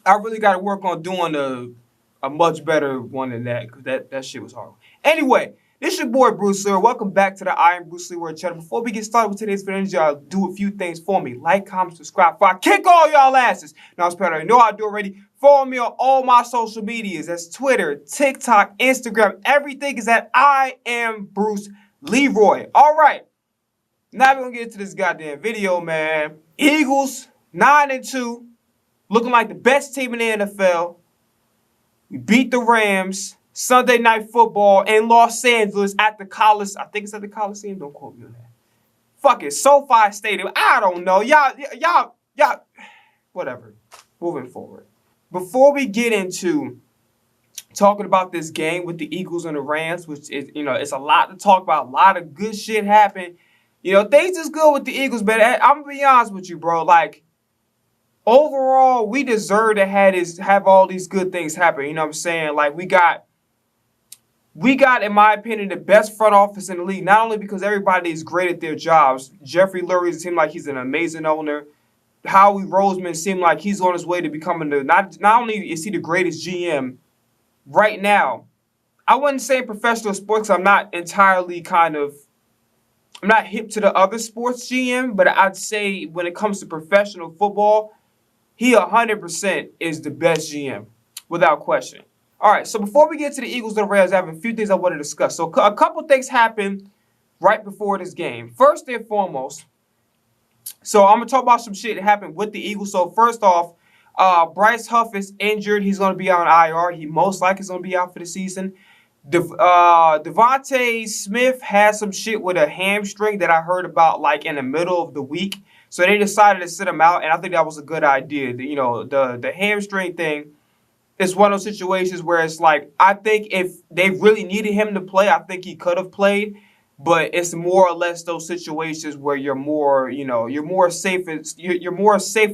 I really got to work on doing a much better one than that because that shit was horrible. Anyway, this your boy Bruce Lee. Welcome back to the I Am Bruce Lee World channel. Before we get started with today's video, y'all do a few things for me. Like, comment, subscribe before I kick all y'all asses. Now, it's better. I know I do already. Follow me on all my social medias. That's Twitter, TikTok, Instagram. Everything is at I Am Bruce Leroy. All right. Now we're going to get into this goddamn video, man. Eagles, 9-2. Looking like the best team in the NFL. We beat the Rams Sunday Night Football in Los Angeles at the Coliseum. I think it's at the Coliseum. Don't quote me on that. Fuck it. SoFi Stadium. I don't know. Y'all. Whatever. Moving forward. Before we get into talking about this game with the Eagles and the Rams, which is, it's a lot to talk about. A lot of good shit happened. Things is good with the Eagles, but I'm going to be honest with you, bro. Like, overall, we deserve to have all these good things happen. You know what I'm saying? Like, we got, in my opinion, the best front office in the league. Not only because everybody is great at their jobs. Jeffrey Lurie seemed like he's an amazing owner. Howie Roseman seemed like he's on his way to becoming not only is he the greatest GM right now. I wouldn't say in professional sports 'cause I'm not hip to the other sports GM, but I'd say when it comes to professional football, he 100% is the best GM, without question. All right, so before we get to the Eagles and the Rams, I have a few things I want to discuss. So a couple things happened right before this game. First and foremost, so I'm going to talk about some shit that happened with the Eagles. So first off, Bryce Huff is injured. He's going to be on IR. He most likely is going to be out for the season. Devontae Smith had some shit with a hamstring that I heard about like in the middle of the week. So they decided to sit him out, and I think that was a good idea. The hamstring thing is one of those situations where it's like, I think if they really needed him to play, I think he could have played. But it's more or less those situations where you're more safer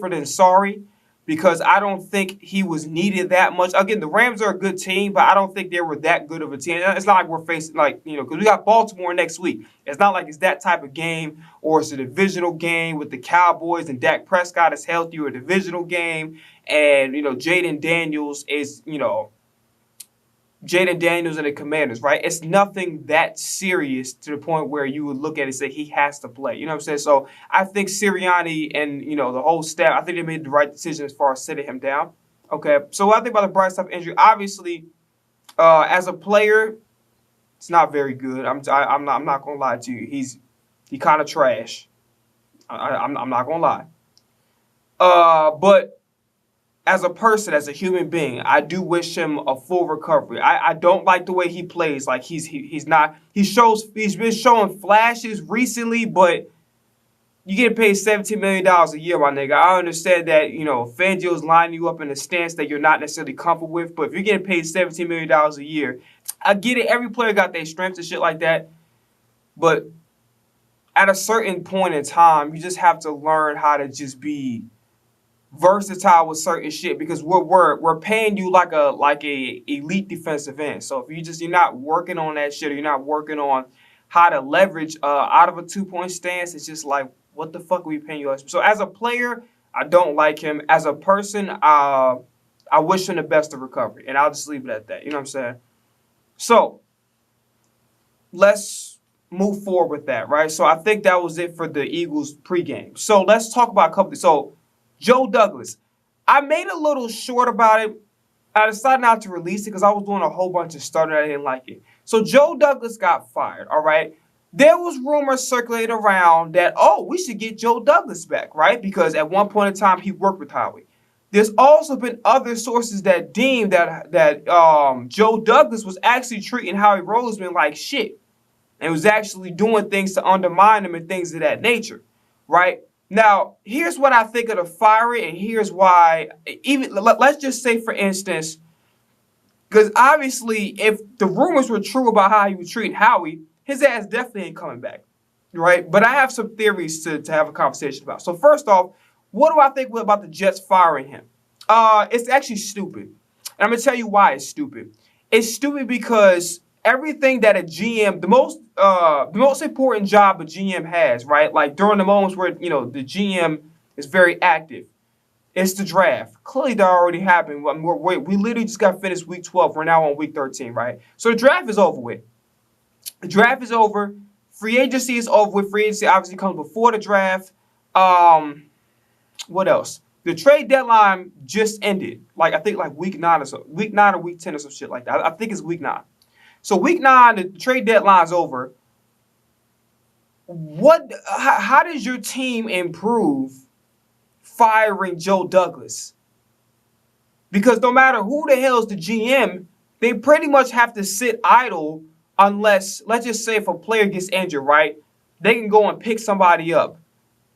than sorry. Because I don't think he was needed that much. Again, the Rams are a good team, but I don't think they were that good of a team. It's not like we're facing, because we got Baltimore next week. It's not like it's that type of game, or it's a divisional game with the Cowboys and Dak Prescott is healthy, or a divisional game, and, Jaden Daniels and the Commanders, right? It's nothing that serious to the point where you would look at it and say he has to play. You know what I'm saying? So I think Sirianni and, the whole staff, I think they made the right decision as far as sitting him down. Okay, so what I think about the Bryce Huff injury, obviously, as a player, it's not very good. I'm not gonna lie to you. He kind of trash. I'm not gonna lie. But as a person, as a human being, I do wish him a full recovery. I don't like the way he plays. Like he's been showing flashes recently, but you get paid $17 million a year, my nigga. I understand that, Fangio's lining you up in a stance that you're not necessarily comfortable with, but if you're getting paid $17 million a year, I get it. Every player got their strengths and shit like that, but at a certain point in time, you just have to learn how to just be versatile with certain shit, because we're paying you like a elite defensive end. So if you're not working on that shit, or you're not working on how to leverage out of a 2-point stance, it's just like, what the fuck are we paying you? So as a player, I don't like him. As a person, I wish him the best of recovery, and I'll just leave it at that. You know what I'm saying? So let's move forward with that, right? So I think that was it for the Eagles pregame. So let's talk about a couple. So Joe Douglas, I made a little short about it. I decided not to release it because I was doing a whole bunch of stuff and I didn't like it. So Joe Douglas got fired, all right? There was rumors circulating around that, we should get Joe Douglas back, right? Because at one point in time, he worked with Howie. There's also been other sources that deemed that Joe Douglas was actually treating Howie Roseman like shit and was actually doing things to undermine him and things of that nature, right? Now, here's what I think of the firing, and here's why. Let's just say, for instance, because obviously, if the rumors were true about how he was treating Howie, his ass definitely ain't coming back, right? But I have some theories to have a conversation about. So first off, what do I think about the Jets firing him? It's actually stupid, and I'm gonna tell you why it's stupid. It's stupid because everything that a GM, the most important job a GM has, right? Like during the moments where, the GM is very active, It's the draft. Clearly, that already happened. We literally just got finished week 12. We're now on week 13, right? So the draft is over with. The draft is over. Free agency is over with. Free agency obviously comes before the draft. What else? The trade deadline just ended. Like I think like week 9 or so. Week 9 or week 10 or some shit like that. I think it's week 9. So week 9, the trade deadline's over. How does your team improve firing Joe Douglas? Because no matter who the hell's the GM, they pretty much have to sit idle unless, let's just say if a player gets injured, right? They can go and pick somebody up.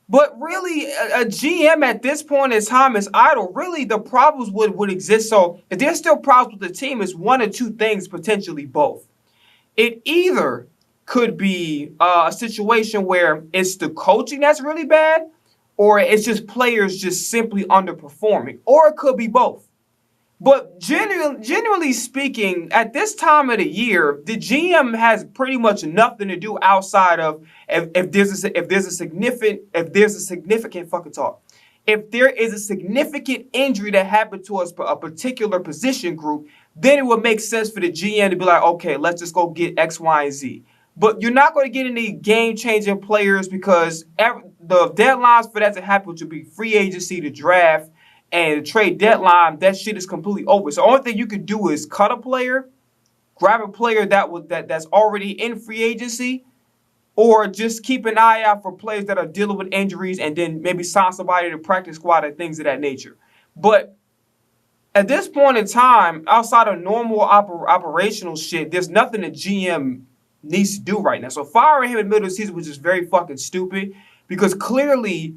But really, a GM at this point in time is idle. Really, the problems would exist. So if there's still problems with the team, it's one or two things, potentially both. It either could be a situation where it's the coaching that's really bad, or it's just players just simply underperforming, or it could be both. But generally speaking, at this time of the year, the GM has pretty much nothing to do outside of if there is a significant injury that happened to us, a particular position group, then it would make sense for the GM to be like, okay, let's just go get X, Y, and Z. But you're not going to get any game-changing players because the deadlines for that to happen would be free agency, the draft, and the trade deadline. That shit is completely over. So the only thing you could do is cut a player, grab a player that's already in free agency, or just keep an eye out for players that are dealing with injuries and then maybe sign somebody to practice squad and things of that nature. But at this point in time, outside of normal operational shit, there's nothing the GM needs to do right now. So firing him in the middle of the season was just very fucking stupid because clearly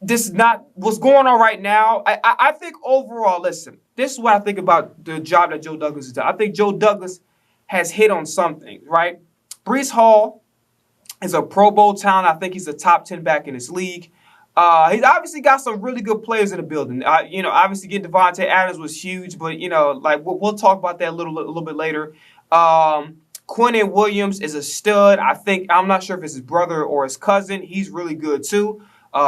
this is not what's going on right now. I think overall, listen, this is what I think about the job that Joe Douglas has done. I think Joe Douglas has hit on something, right? Breece Hall is a Pro Bowl talent. I think he's a top 10 back in this league. He's obviously got some really good players in the building. Obviously getting Devontae Adams was huge, but we'll talk about that a little bit later. Quinnen Williams is a stud. I'm not sure if it's his brother or his cousin. He's really good too.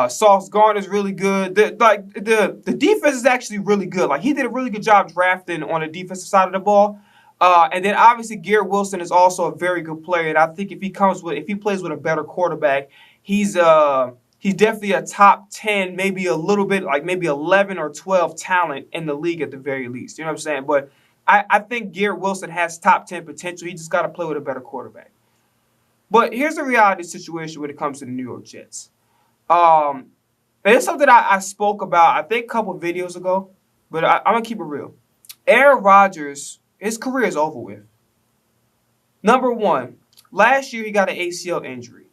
Sauce Gardner's really good. The defense is actually really good. Like he did a really good job drafting on the defensive side of the ball. And then obviously Garrett Wilson is also a very good player. And I think if he plays with a better quarterback, he's definitely a top 10, maybe a little bit like maybe 11 or 12 talent in the league at the very least. You know what I'm saying? But I think Garrett Wilson has top 10 potential. He just got to play with a better quarterback. But here's the reality situation when it comes to the New York Jets. And it's something I spoke about, I think, a couple of videos ago. But I'm going to keep it real. Aaron Rodgers, his career is over with. Number one, last year he got an ACL injury.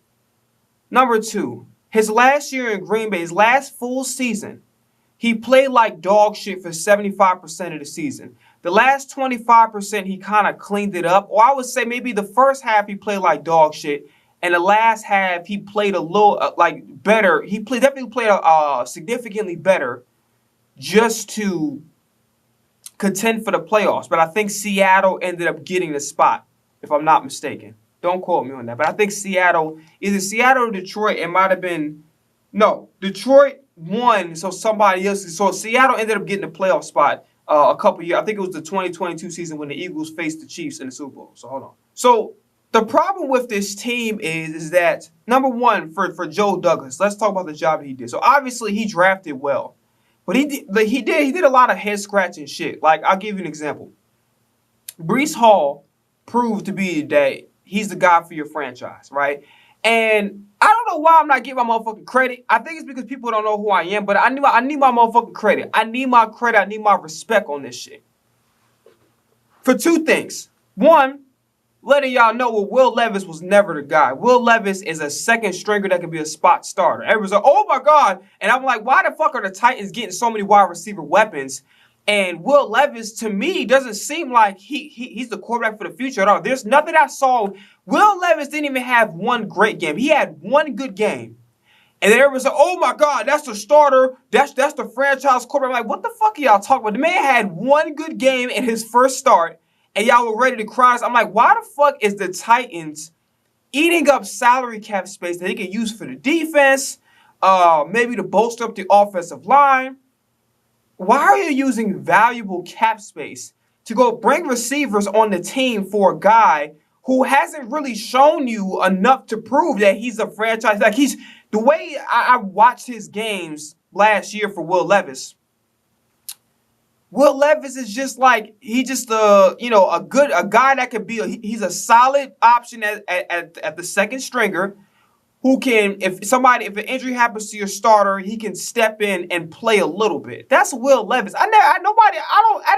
Number two, his last year in Green Bay, his last full season, he played like dog shit for 75% of the season. The last 25%, he kind of cleaned it up. Or I would say maybe the first half he played like dog shit. And the last half he played a little better. He definitely played significantly better just to contend for the playoffs. But I think Seattle ended up getting the spot, if I'm not mistaken. Don't quote me on that. But I think either Seattle or Detroit, it might have been, no, Detroit won, so somebody else. So Seattle ended up getting the playoff spot a couple years. I think it was the 2022 season when the Eagles faced the Chiefs in the Super Bowl. So hold on. So the problem with this team is that, number one, for Joe Douglas, let's talk about the job that he did. So obviously he drafted well. But he did a lot of head-scratching shit. Like, I'll give you an example. Breece Hall proved to be that he's the guy for your franchise, right? And I don't know why I'm not giving my motherfucking credit. I think it's because people don't know who I am, but I need my motherfucking credit. I need my credit. I need my respect on this shit. For two things. One, letting y'all know Will Levis was never the guy. Will Levis is a second stringer that could be a spot starter. Everyone's like, oh my God. And I'm like, why the fuck are the Titans getting so many wide receiver weapons? And Will Levis, to me, doesn't seem like he's the quarterback for the future at all. There's nothing I saw. Will Levis didn't even have one great game. He had one good game. And then everyone's like, oh my God, that's the starter. That's the franchise quarterback. I'm like, what the fuck are y'all talking about? The man had one good game in his first start. And y'all were ready to cry. I'm like, why the fuck is the Titans eating up salary cap space that they can use for the defense, maybe to bolster up the offensive line. Why are you using valuable cap space to go bring receivers on the team for a guy who hasn't really shown you enough to prove that he's a franchise? Like, he's the way I watched his games last year for Will Levis. Will Levis is just like, he just a guy that could be he's a solid option at the second stringer, who can, if an injury happens to your starter, he can step in and play a little bit. That's Will Levis. I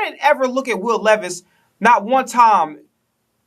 didn't ever look at Will Levis not one time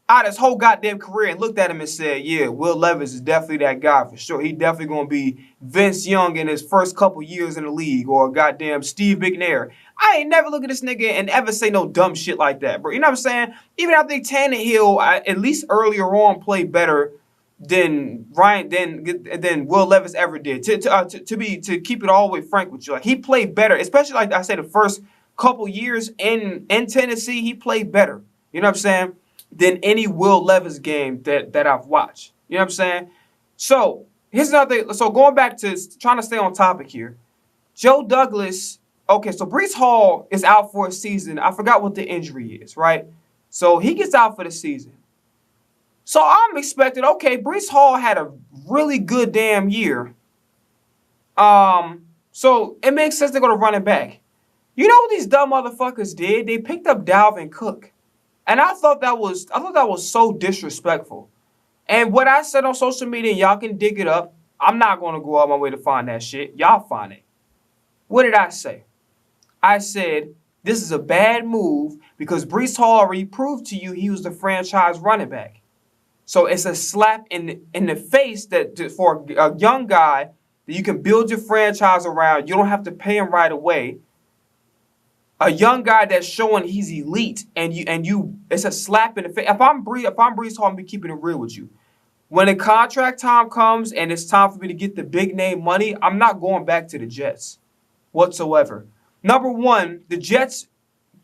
out his whole goddamn career and looked at him and said, yeah, Will Levis is definitely that guy for sure. He definitely going to be Vince Young in his first couple years in the league, or goddamn Steve McNair. I ain't never look at this nigga and ever say no dumb shit like that, bro. You know what I'm saying? Even I think Tannehill, at least earlier on, played better than Will Levis ever did. To keep it all the way frank with you, like, he played better, especially like I said, the first couple years in Tennessee, he played better. You know what I'm saying? Than any Will Levis game that I've watched. You know what I'm saying? So here's another thing. So going back to trying to stay on topic here, Joe Douglas. Okay, so Breece Hall is out for a season. I forgot what the injury is, right? So he gets out for the season. So I'm expecting, okay, Breece Hall had a really good damn year. So it makes sense to go to running back. You know what these dumb motherfuckers did? They picked up Dalvin Cook. And I thought that was so disrespectful. And what I said on social media, y'all can dig it up. I'm not going to go out my way to find that shit. Y'all find it. What did I say? I said, this is a bad move because Breece Hall already proved to you he was the franchise running back. So it's a slap in the face that for a young guy that you can build your franchise around. You don't have to pay him right away. A young guy that's showing he's elite, and it's a slap in the face. If I'm Breece Hall, I'm be keeping it real with you. When the contract time comes and it's time for me to get the big name money, I'm not going back to the Jets whatsoever. Number one, the Jets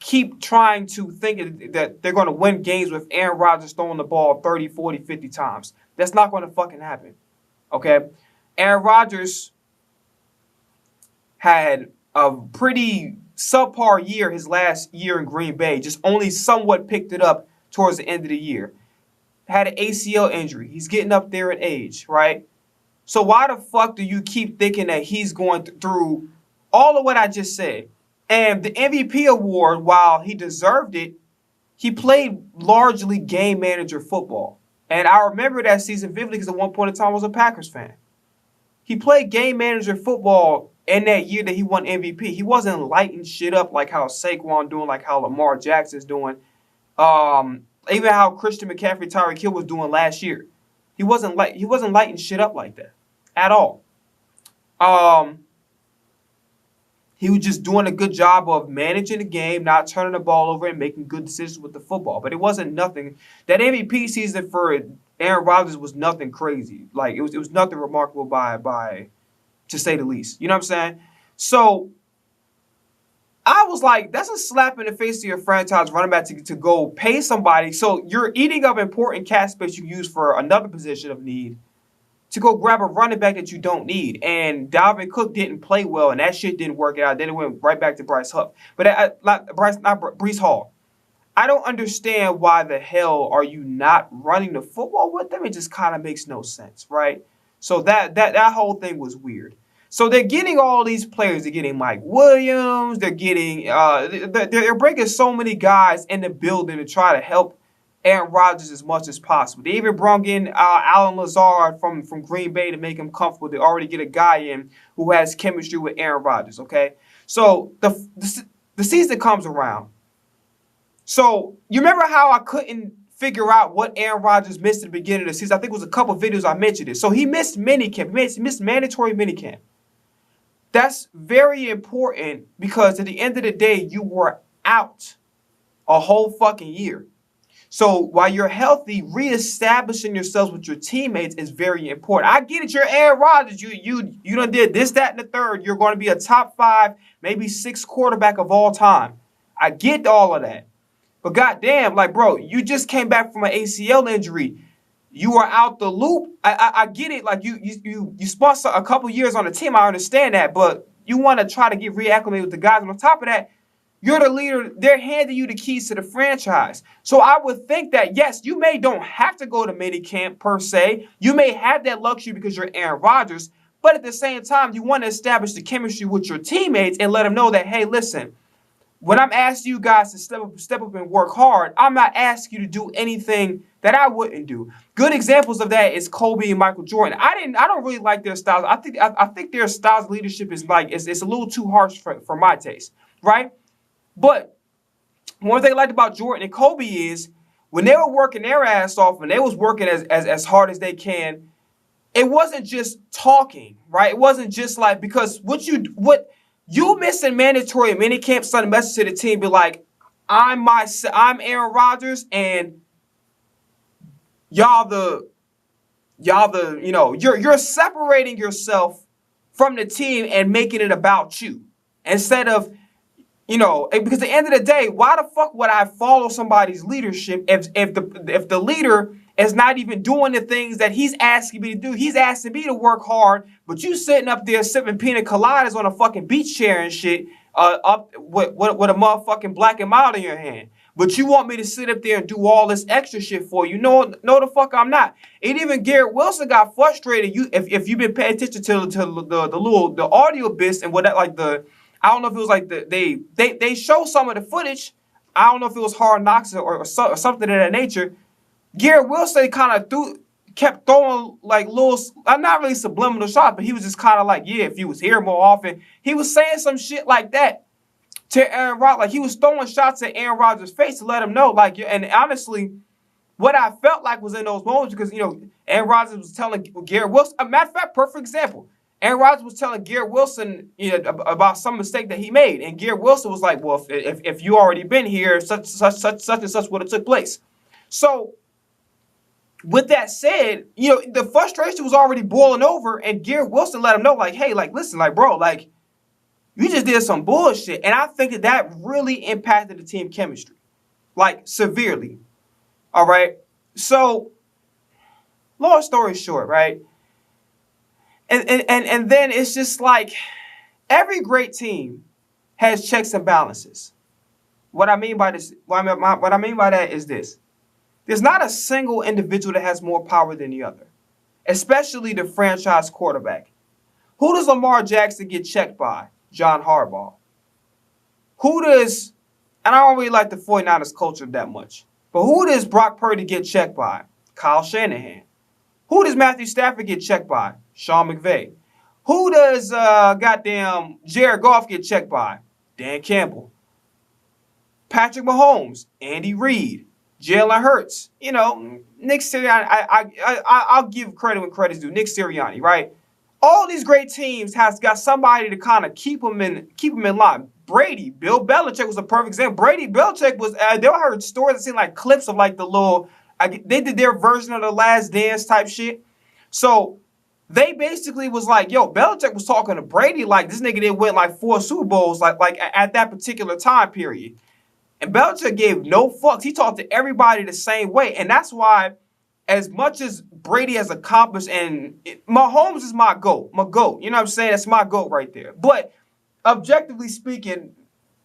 keep trying to think that they're going to win games with Aaron Rodgers throwing the ball 30, 40, 50 times. That's not going to fucking happen. Okay? Aaron Rodgers had a pretty subpar year his last year in Green Bay. Just only somewhat picked it up towards the end of the year. Had an ACL injury. He's getting up there in age, right? So why the fuck do you keep thinking that he's going through all of what I just said? And the MVP award, while he deserved it, he played largely game manager football. And I remember that season vividly because at one point in time I was a Packers fan. He played game manager football in that year that he won MVP. He wasn't lighting shit up like how Saquon doing, like how Lamar Jackson's doing, even how Christian McCaffrey, Tyreek Hill was doing last year. He wasn't lighting shit up like that at all. He was just doing a good job of managing the game, not turning the ball over and making good decisions with the football. But it wasn't nothing. That MVP season for Aaron Rodgers was nothing crazy. Like, it was nothing remarkable by to say the least. You know what I'm saying? So I was like, that's a slap in the face to your franchise running back to go pay somebody. So you're eating up important cap space you use for another position of need to go grab a running back that you don't need. And Dalvin Cook didn't play well, and that shit didn't work out. Then it went right back to Bryce Huff. But Breece Hall. I don't understand why the hell are you not running the football with them. It just kind of makes no sense, right? So that whole thing was weird. So they're getting all these players. They're getting Mike Williams. They're getting they're bringing so many guys in the building to try to help Aaron Rodgers as much as possible. They even brought in Alan Lazard from Green Bay to make him comfortable. They already get a guy in who has chemistry with Aaron Rodgers, okay? So the season comes around. So you remember how I couldn't figure out what Aaron Rodgers missed at the beginning of the season? I think it was a couple videos I mentioned it. So he missed minicamp. He missed mandatory minicamp. That's very important because at the end of the day, you were out a whole fucking year. So while you're healthy, reestablishing yourselves with your teammates is very important. I get it. You're Aaron Rodgers. You done did this, that, and the third. You're going to be a top 5, maybe 6 quarterback of all time. I get all of that. But goddamn, like, bro, you just came back from an ACL injury. you are out the loop. I get it. Like you spent a couple years on the team. I understand that, but you want to try to get reacclimated with the guys. And on top of that, you're the leader. They're handing you the keys to the franchise. So I would think that, yes, you don't have to go to minicamp per se. You may have that luxury because you're Aaron Rodgers. But at the same time, you want to establish the chemistry with your teammates and let them know that, hey, listen, when I'm asking you guys to step up and work hard, I'm not asking you to do anything that I wouldn't do. Good examples of that is Kobe and Michael Jordan. I don't really like their styles. I think their styles of leadership is it's a little too harsh for my taste, right? But one thing I liked about Jordan and Kobe is when they were working their ass off and they was working as hard as they can, it wasn't just talking, right? It wasn't just like, because what you missing mandatory minicamp, send a message to the team, be like, I'm Aaron Rodgers and you're separating yourself from the team and making it about you instead of, because at the end of the day, why the fuck would I follow somebody's leadership if the leader is not even doing the things that he's asking me to do? He's asking me to work hard, but you sitting up there sipping pina coladas on a fucking beach chair and shit, up with a motherfucking Black and Mild in your hand. But you want me to sit up there and do all this extra shit for you? No, the fuck I'm not. And even Garrett Wilson got frustrated. If you've been paying attention to the audio bits and what that, like, I don't know if it was like they show some of the footage. I don't know if it was Hard Knocks or something of that nature. Garrett Wilson kind of kept throwing like little, not really subliminal shots, but he was just kind of like, yeah, if you was here more often, he was saying some shit like that to Aaron Rodgers. Like, he was throwing shots at Aaron Rodgers' face to let him know, like, and honestly, what I felt like was in those moments, because, Aaron Rodgers was telling Garrett Wilson, a matter of fact, perfect example. Aaron Rodgers was telling Garrett Wilson about some mistake that he made, and Garrett Wilson was like, well, if you already been here, such and such would have took place. So, with that said, the frustration was already boiling over, and Garrett Wilson let him know, like, hey, like, listen, like, bro, like, you just did some bullshit. And I think that really impacted the team chemistry, like, severely. All right? So, long story short, right? And then it's just like, every great team has checks and balances. What I mean by that is this. There's not a single individual that has more power than the other, especially the franchise quarterback. Who does Lamar Jackson get checked by? John Harbaugh. And I don't really like the 49ers culture that much, but who does Brock Purdy get checked by? Kyle Shanahan. Who does Matthew Stafford get checked by? Sean McVay. Who does goddamn Jared Goff get checked by? Dan Campbell. Patrick Mahomes, Andy Reid, Jalen Hurts, Nick Sirianni. I'll give credit when credit's due. Nick Sirianni, right? All these great teams has got somebody to kind of keep them in line. Brady, Bill Belichick was a perfect example. Brady, Belichick was. They heard stories that seemed like clips of like the little. They did their version of the Last Dance type shit. So they basically was like, yo, Belichick was talking to Brady like this nigga didn't win like 4 Super Bowls like at that particular time period. And Belichick gave no fucks. He talked to everybody the same way. And that's why, as much as Brady has accomplished, and Mahomes is my GOAT. My GOAT. You know what I'm saying? That's my GOAT right there. But objectively speaking,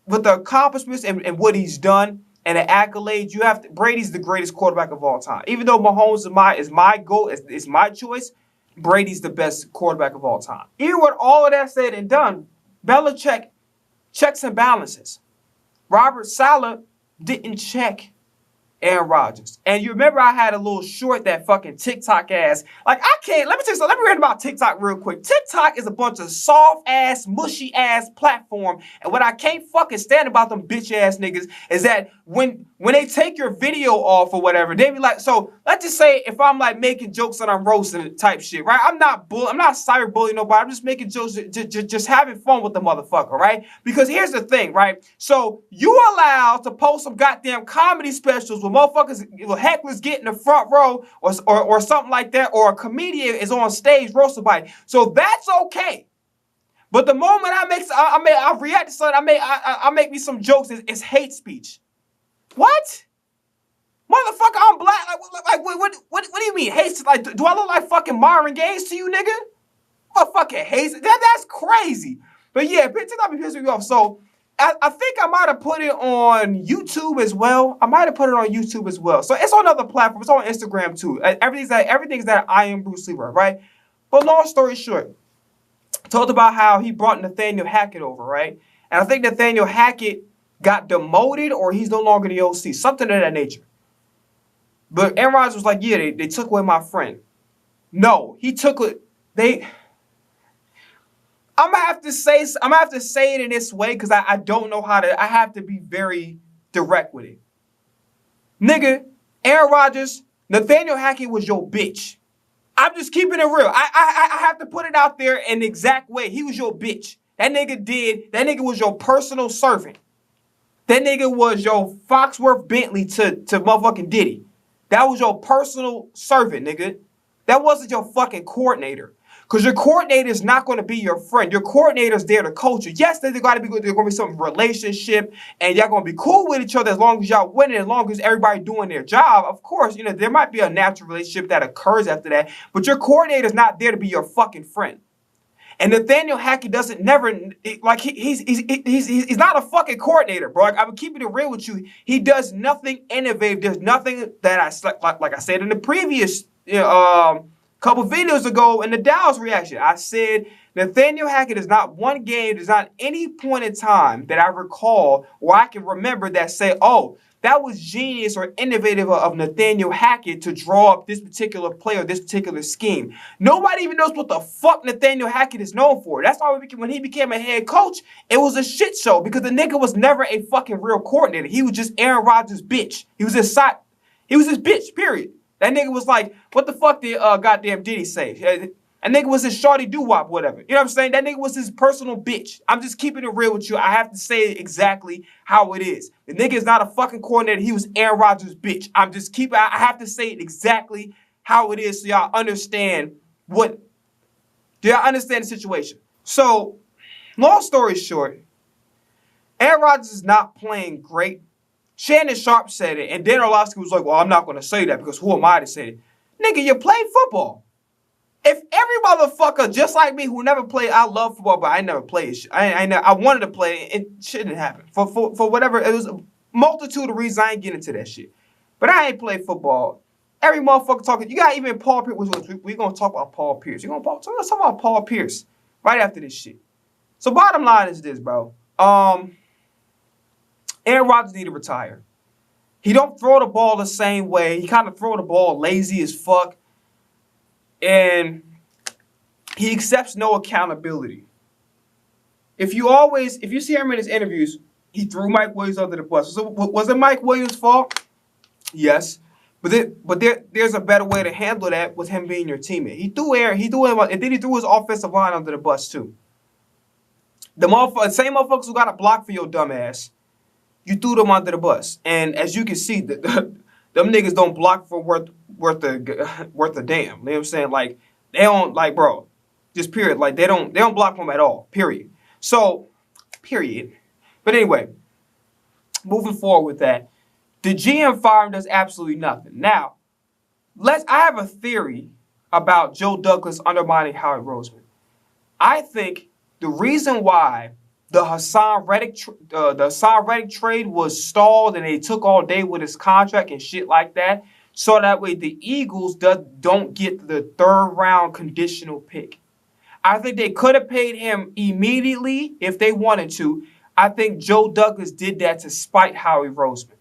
with the accomplishments and what he's done and the accolades, Brady's the greatest quarterback of all time. Even though Mahomes is my GOAT, is my choice, Brady's the best quarterback of all time. Even with all of that said and done, Belichick checks and balances. Robert Saleh didn't check Aaron Rodgers. And you remember I had a little short that fucking TikTok ass. Like, I can't, let me tell you something. Let me read about TikTok real quick. TikTok is a bunch of soft ass, mushy ass platform. And what I can't fucking stand about them bitch ass niggas is that when they take your video off or whatever, they be like, so let's just say if I'm like making jokes and I'm roasting it type shit, right? I'm not cyberbullying nobody. I'm just making jokes, just having fun with the motherfucker, right? Because here's the thing, right? So you allowed to post some goddamn comedy specials with motherfuckers, hecklers get in the front row or something like that, or a comedian is on stage roast somebody. So that's okay. But the moment I react to something, I make me some jokes, it's hate speech. What? Motherfucker, I'm black. What do you mean? Hates? Like, do I look like fucking Marvin Gaye to you, nigga? Motherfucking hates. That's crazy. But yeah, TikTok be pissing me off. So I think I might have put it on YouTube as well. So it's on other platforms. It's on Instagram too. Everything's that I am Bruce Lee, right? But long story short, talked about how he brought Nathaniel Hackett over, right? And I think Nathaniel Hackett got demoted or he's no longer the OC, something of that nature. But Aaron Rodgers was like, yeah, they took away my friend. No, he took it. I'm gonna have to say it in this way because I don't know how to. I have to be very direct with it. Nigga, Aaron Rodgers, Nathaniel Hackett was your bitch. I'm just keeping it real. I have to put it out there in the exact way. He was your bitch. That nigga was your personal servant. That nigga was your Foxworth Bentley to motherfucking Diddy. That was your personal servant, nigga. That wasn't your fucking coordinator. Because your coordinator is not going to be your friend. Your coordinator is there to coach you. Yes, there's going to be some relationship, and y'all going to be cool with each other as long as y'all winning, as long as everybody doing their job. Of course, there might be a natural relationship that occurs after that, but your coordinator is not there to be your fucking friend. And Nathaniel Hackett he's not a fucking coordinator, bro. I'm keeping it real with you. He does nothing innovative. There's nothing that like I said in the previous couple videos ago in the Dallas reaction. I said Nathaniel Hackett is not one game, there's not any point in time that I recall or I can remember that say, oh, that was genius or innovative of Nathaniel Hackett to draw up this particular play or this particular scheme. Nobody even knows what the fuck Nathaniel Hackett is known for. That's why when he became a head coach, it was a shit show because the nigga was never a fucking real coordinator. He was just Aaron Rodgers' bitch. He was his bitch, period. That nigga was like, what the fuck did goddamn Diddy say? That nigga was his shorty doo-wop, whatever. You know what I'm saying? That nigga was his personal bitch. I'm just keeping it real with you. I have to say it exactly how it is. The nigga is not a fucking coordinator. He was Aaron Rodgers' bitch. I have to say it exactly how it is so y'all understand the situation. So, long story short, Aaron Rodgers is not playing great. Shannon Sharp said it, and Dan Orlovsky was like, well, I'm not going to say that because who am I to say it? Nigga, you played football. If every motherfucker just like me who never played, I love football, but I never played. I wanted to play it. It shouldn't happen. For whatever, it was a multitude of reasons. I ain't getting into that shit. But I ain't played football. Every motherfucker talking. You got even Paul Pierce. We're going to talk about Paul Pierce. We're going to talk about Paul Pierce right after this shit. So bottom line is this, bro. Aaron Rodgers need to retire. He don't throw the ball the same way. He kind of throw the ball lazy as fuck. And he accepts no accountability. If you see him in his interviews, he threw Mike Williams under the bus. So was it Mike Williams' fault? Yes. But there's a better way to handle that with him being your teammate. He threw him, and then he threw his offensive line under the bus too. The same motherfuckers who got a block for your dumb ass, you threw them under the bus. And as you can see, them niggas don't block for worth a damn. You know what I'm saying? Like, they don't, like, bro, just period. Like, they don't block them at all, period. So, period. But anyway, moving forward with that, the GM firing does absolutely nothing. Now, I have a theory about Joe Douglas undermining Howie Roseman. I think the reason why the Hassan Reddick trade was stalled and they took all day with his contract and shit like that, so that way the Eagles don't get the third round conditional pick. I think they could have paid him immediately if they wanted to. I think Joe Douglas did that to spite Howie Roseman.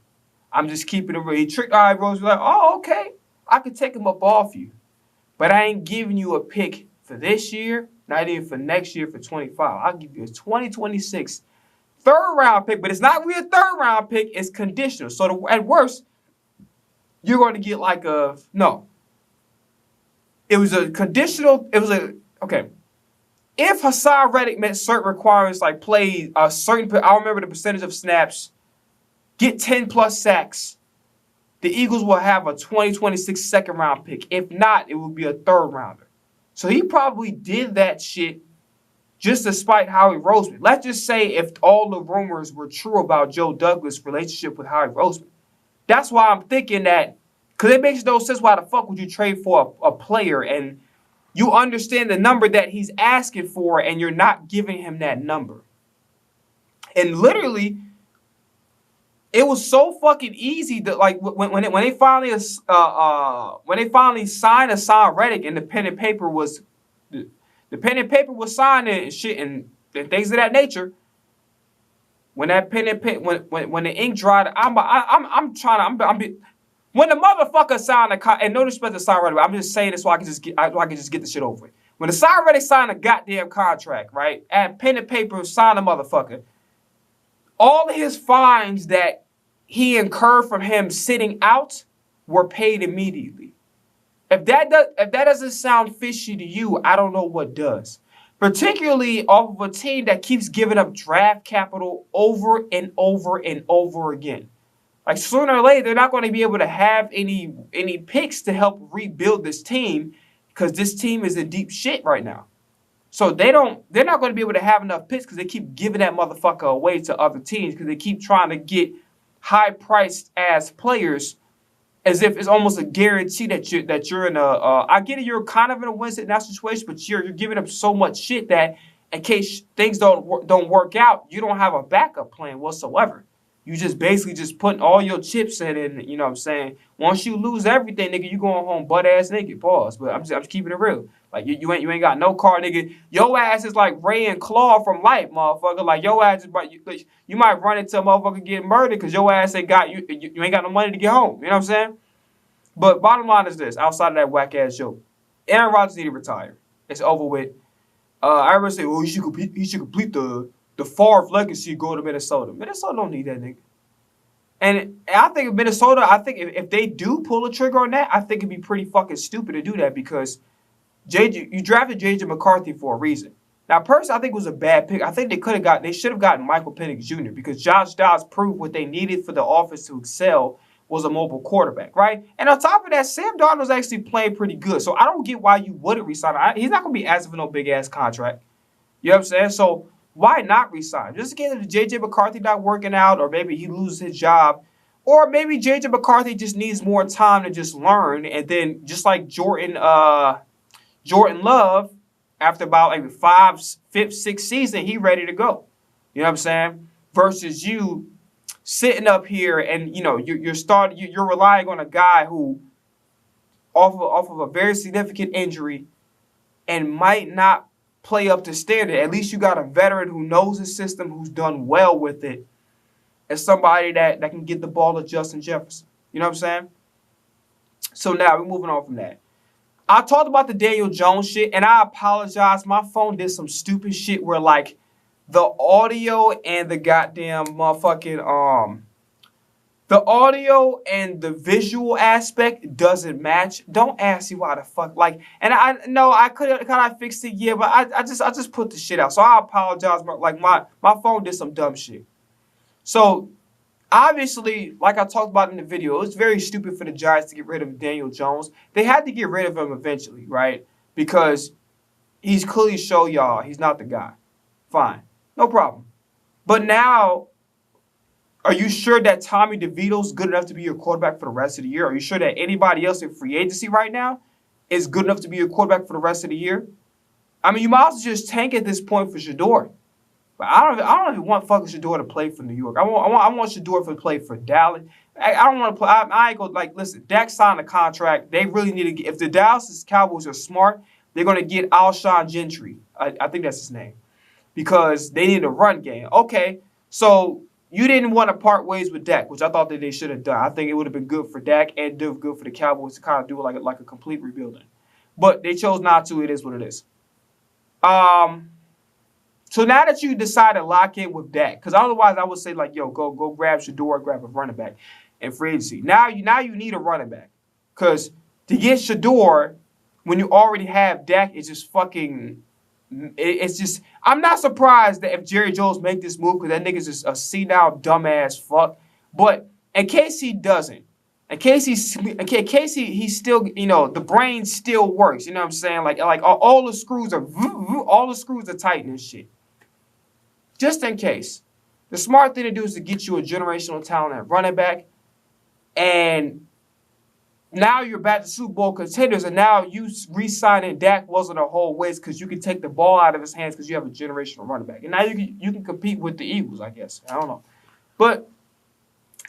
I'm just keeping it real. He tricked Howie Roseman like, oh, okay, I could take him up off you. But I ain't giving you a pick for this year, not even for next year for 25. I'll give you a 2026 third round pick, but it's not really a third round pick. It's conditional. So at worst, you're going to get like it was a conditional. Okay. If Hassan Reddick met certain requirements like play a certain, I'll remember the percentage of snaps, get 10 plus sacks, the Eagles will have a 2026 second round pick. If not, it will be a third rounder. So he probably did that shit just to spite Howie Roseman. Let's just say if all the rumors were true about Joe Douglas' relationship with Howie Roseman. That's why I'm thinking that, because it makes no sense why the fuck would you trade for a player and you understand the number that he's asking for and you're not giving him that number. And literally, it was so fucking easy that like when they finally signed Hassan Reddick and the pen and paper was signed and shit and things of that nature. When that pen and paper when the ink dried, when the motherfucker signed and no disrespect to Hassan Reddick, I'm just saying this so I can just get the shit over with. When Hassan Reddick signed a goddamn contract, right, and pen and paper signed a motherfucker, all of his fines that he incurred from him sitting out were paid immediately. If that doesn't sound fishy to you, I don't know what does. Particularly off of a team that keeps giving up draft capital over and over and over again. Like sooner or later, they're not going to be able to have any picks to help rebuild this team because this team is in deep shit right now. So they're not going to be able to have enough picks because they keep giving that motherfucker away to other teams because they keep trying to get high-priced ass players as if it's almost a guarantee that you're in a. I get it, you're kind of in a win in that situation, but you're giving up so much shit that in case things don't work out, you don't have a backup plan whatsoever. You just basically just putting all your chips in it, and you know what I'm saying? Once you lose everything, nigga, you going home butt ass naked. Pause. But I'm just keeping it real. Like you ain't got no car, nigga. Your ass is like Ray and Claw from Life, motherfucker. Like your ass is you might run into a motherfucker getting murdered because your ass ain't got you ain't got no money to get home. You know what I'm saying? But bottom line is this: outside of that whack ass joke, Aaron Rodgers need to retire. It's over with. I ever say, well, he should complete the Favre legacy, go to Minnesota. Minnesota don't need that nigga. And I think Minnesota, if they do pull a trigger on that, I think it'd be pretty fucking stupid to do that because you drafted J.J. McCarthy for a reason. Now, personally, I think it was a bad pick. I think they should have gotten Michael Penix Jr. because Josh Dobbs proved what they needed for the offense to excel was a mobile quarterback, right? And on top of that, Sam Darnold's actually playing pretty good. So I don't get why you wouldn't resign him. He's not going to be asking for no big-ass contract. You know what I'm saying? So why not resign? Just in case if J.J. McCarthy not working out or maybe he loses his job or maybe J.J. McCarthy just needs more time to just learn and then just like Jordan Love, after about like 5th, 6th season, he ready to go. You know what I'm saying? Versus you sitting up here and you're relying on a guy who off of a very significant injury and might not play up to standard. At least you got a veteran who knows the system, who's done well with it, and somebody that can get the ball to Justin Jefferson. You know what I'm saying? So now we're moving on from that. I talked about the Daniel Jones shit, and I apologize. My phone did some stupid shit where like the audio and the goddamn motherfucking the audio and the visual aspect doesn't match. Don't ask me why the fuck. Like, and I know I could have fixed it, yeah, but I just put the shit out. So I apologize. Like my phone did some dumb shit. So obviously, like I talked about in the video, it was very stupid for the Giants to get rid of Daniel Jones. They had to get rid of him eventually, right? Because he's clearly showed y'all he's not the guy. Fine. No problem. But now, are you sure that Tommy DeVito's good enough to be your quarterback for the rest of the year? Are you sure that anybody else in free agency right now is good enough to be your quarterback for the rest of the year? I mean, you might also just tank at this point for Shador. But I don't even want fucking Shador to play for New York. I want Shador to play for Dallas. I don't want to play. I ain't gonna listen. Dak signed a contract. They really need to get. If the Dallas Cowboys are smart, they're gonna get Alshon Gentry. I think that's his name, because they need a run game. Okay, so you didn't want to part ways with Dak, which I thought that they should have done. I think it would have been good for Dak and good for the Cowboys to kind of do like a complete rebuilding. But they chose not to. It is what it is. So now that you decide to lock in with Dak, because otherwise I would say like, yo, go grab Shador, grab a running back in free agency. Now you need a running back, because to get Shador when you already have Dak is just fucking. It's just, I'm not surprised that if Jerry Jones make this move, because that nigga's just a senile dumbass fuck. But in case he doesn't, in case he still, the brain still works. You know what I'm saying? Like all the screws are tight and shit. Just in case, the smart thing to do is to get you a generational talent at running back, And now you're back to Super Bowl contenders, and now you re-signing Dak wasn't a whole waste because you can take the ball out of his hands because you have a generational running back. And now you can compete with the Eagles, I guess. I don't know. But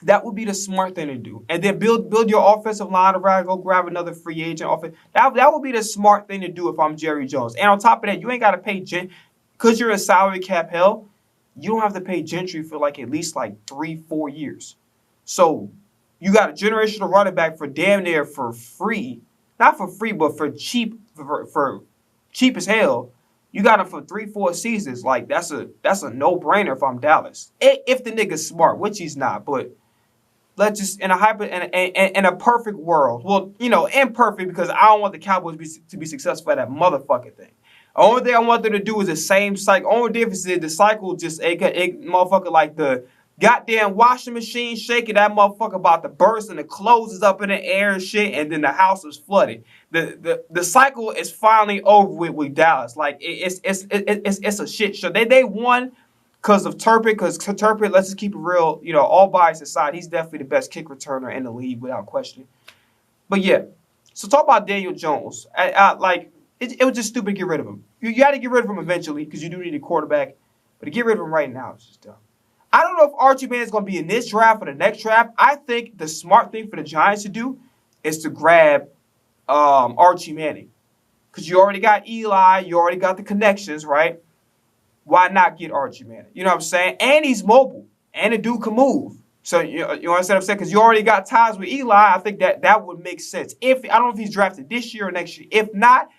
that would be the smart thing to do. And then build your offensive line around, go grab another free agent. That would be the smart thing to do if I'm Jerry Jones. And on top of that, you ain't got to pay because you're a salary cap hell, you don't have to pay Gentry for like at least like 3-4 years. So you got a generational running back for damn near for free. Not for free, but for cheap for cheap as hell. You got him for 3-4 seasons. Like that's a no-brainer if I'm Dallas. If the nigga's smart, which he's not, but let's just in a perfect world. Well, imperfect because I don't want the Cowboys to be successful at that motherfucking thing. The only thing I want them to do is the same cycle. Only difference is the cycle just a motherfucker like the goddamn washing machine shaking. That motherfucker about to burst and the clothes is up in the air and shit, and then the house is flooded. The cycle is finally over with Dallas. Like it's a shit show. They won because of Turpin. Because Turpin, let's just keep it real. All bias aside, he's definitely the best kick returner in the league without question. But yeah, so talk about Daniel Jones. It was just stupid to get rid of him. You got to get rid of him eventually because you do need a quarterback. But to get rid of him right now is just dumb. I don't know if Archie Manning is going to be in this draft or the next draft. I think the smart thing for the Giants to do is to grab Archie Manning. Because you already got Eli. You already got the connections, right? Why not get Archie Manning? You know what I'm saying? And he's mobile. And the dude can move. So you understand what I'm saying? Because you already got ties with Eli. I think that would make sense. I don't know if he's drafted this year or next year. If not,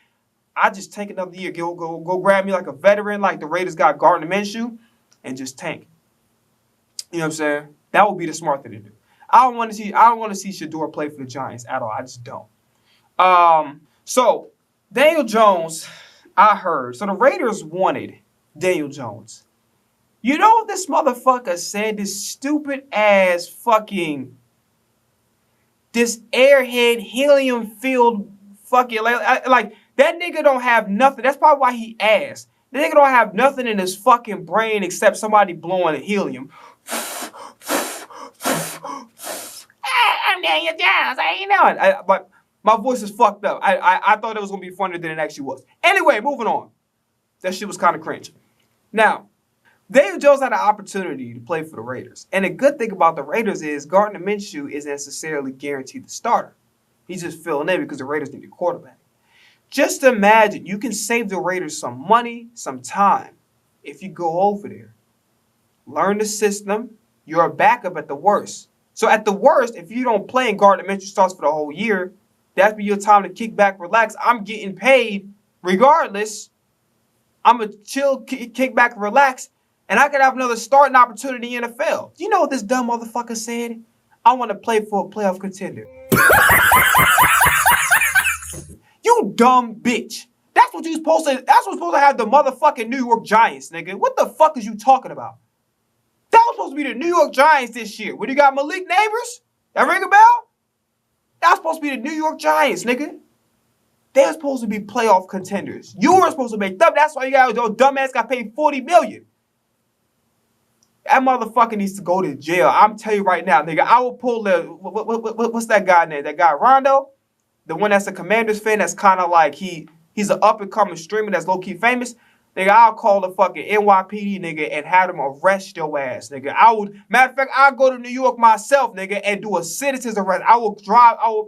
I just take another year. Go grab me like a veteran, like the Raiders got Gardner Minshew, and just tank. You know what I'm saying? That would be the smart thing to do. I don't want to see Shador play for the Giants at all. I just don't. So Daniel Jones, I heard. So the Raiders wanted Daniel Jones. You know what this motherfucker said? This stupid ass fucking this airhead helium filled fucking like that nigga don't have nothing. That's probably why he asked. The nigga don't have nothing in his fucking brain except somebody blowing helium. I'm Daniel Jones. How you doing? But my voice is fucked up. I thought it was gonna be funnier than it actually was. Anyway, moving on. That shit was kind of cringe. Now, Daniel Jones had an opportunity to play for the Raiders. And the good thing about the Raiders is Gardner Minshew isn't necessarily guaranteed the starter. He's just filling in because the Raiders need a quarterback. Just imagine you can save the Raiders some money, some time if you go over there. Learn the system. You're a backup at the worst. So at the worst, if you don't play and Gardner Minshew starts for the whole year, that's be your time to kick back, relax. I'm getting paid regardless. I'm going to chill, kick back, relax, and I could have another starting opportunity in the NFL. You know what this dumb motherfucker said? I want to play for a playoff contender. You dumb bitch. That's what supposed to have the motherfucking New York Giants, nigga. What the fuck is you talking about? That was supposed to be the New York Giants this year. When you got Malik Neighbors? That ring a bell? That was supposed to be the New York Giants, nigga. They're supposed to be playoff contenders. You were supposed to make them. That's why your dumbass got paid $40 million. That motherfucker needs to go to jail. I'm telling you right now, nigga. I will pull the what's that guy name? That guy Rondo? The one that's a Commanders fan that's kind of like he's an up-and-coming streamer that's low-key famous. Nigga, I'll call the fucking NYPD, nigga, and have them arrest your ass, nigga. Matter of fact, I'll go to New York myself, nigga, and do a citizen's arrest. I will